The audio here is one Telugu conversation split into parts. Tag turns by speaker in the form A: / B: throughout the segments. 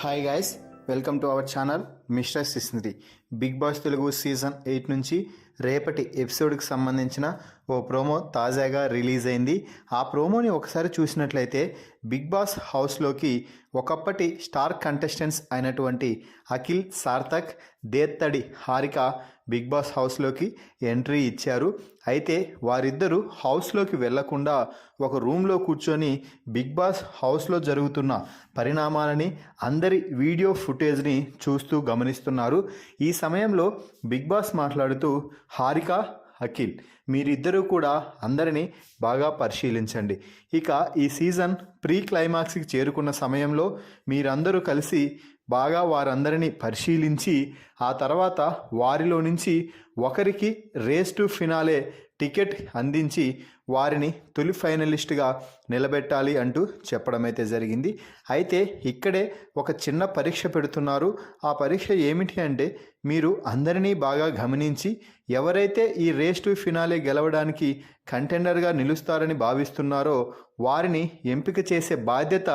A: Hi guys, welcome to our channel mister సిస్నరీ. బిగ్ బాస్ తెలుగు సీజన్ 8 నుంచి రేపటి ఎపిసోడ్కి సంబంధించిన ఓ ప్రోమో తాజాగా రిలీజ్ అయింది. ఆ ప్రోమోని ఒకసారి చూసినట్లయితే బిగ్ బాస్ హౌస్లోకి ఒకప్పటి స్టార్ కంటెస్టెంట్స్ అయినటువంటి అఖిల్, సార్థక్, దేత్తడి హారిక బిగ్ బాస్ హౌస్లోకి ఎంట్రీ ఇచ్చారు. అయితే వారిద్దరూ హౌస్లోకి వెళ్లకుండా ఒక రూమ్లో కూర్చొని బిగ్ బాస్ హౌస్లో జరుగుతున్న పరిణామాలని, అందరి వీడియో ఫుటేజ్ని చూస్తూ గమనిస్తున్నారు. ఈ సమయంలో బిగ్ బాస్ మాట్లాడుతూ, హారిక, అఖిల్, మీరిద్దరూ కూడా అందరినీ బాగా పరిశీలించండి. ఇక ఈ సీజన్ ప్రీ క్లైమాక్స్కి చేరుకున్న సమయంలో మీరందరూ కలిసి బాగా వారందరినీ పరిశీలించి ఆ తర్వాత వారిలో నుంచి ఒకరికి రేస్ టు ఫినాలే టికెట్ అందించి వారిని తొలి ఫైనలిస్ట్గా నిలబెట్టాలి అంటూ చెప్పడం అయితే జరిగింది. అయితే ఇక్కడే ఒక చిన్న పరీక్ష పెడుతున్నారు. ఆ పరీక్ష ఏమిటి అంటే, మీరు అందరినీ బాగా గమనించి ఎవరైతే ఈ రేస్ టు ఫినాలే గెలవడానికి కంటెండర్గా నిలుస్తారని భావిస్తున్నారో వారిని ఎంపిక చేసే బాధ్యత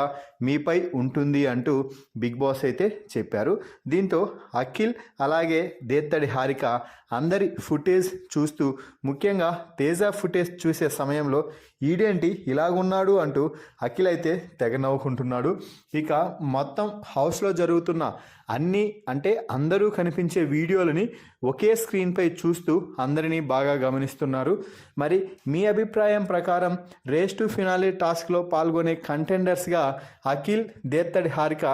A: మీపై ఉంటుంది అంటూ బిగ్ బాస్ అయితే చెప్పారు. దీంతో అఖిల్ అలాగే దేత్తడి హారిక అందరి ఫుటేజ్ చూస్తూ, ముఖ్యంగా తేజ ఫుటేజ్ చూసే సమయంలో ఈడేంటి ఇలాగున్నాడు అంటూ అఖిల్ అయితే తెగ నవ్వుకుంటున్నాడు. ఇక మొత్తం హౌస్లో జరుగుతున్న అన్నీ అంటే అందరూ కనిపించే వీడియోలని ఒకే స్క్రీన్పై చూస్తూ అందరినీ బాగా గమనిస్తున్నారు. మరి మీ అభిప్రాయం ప్రకారం రేస్ టు ఫినాలే టాస్క్లో పాల్గొనే కంటెండర్స్గా అఖిల్, దేత్తడి హారిక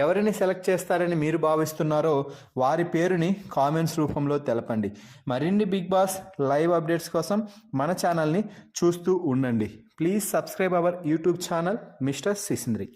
A: ఎవరిని సెలెక్ట్ చేస్తారని మీరు భావిస్తున్నారో వారి పేరుని కామెంట్స్ రూపంలో తెలపండి. మరిన్ని బిగ్ బాస్ లైవ్ అప్డేట్స్ కోసం మన ఛానల్ని చూస్తూ ఉండండి. Please subscribe our YouTube channel mister సిసింద్రి.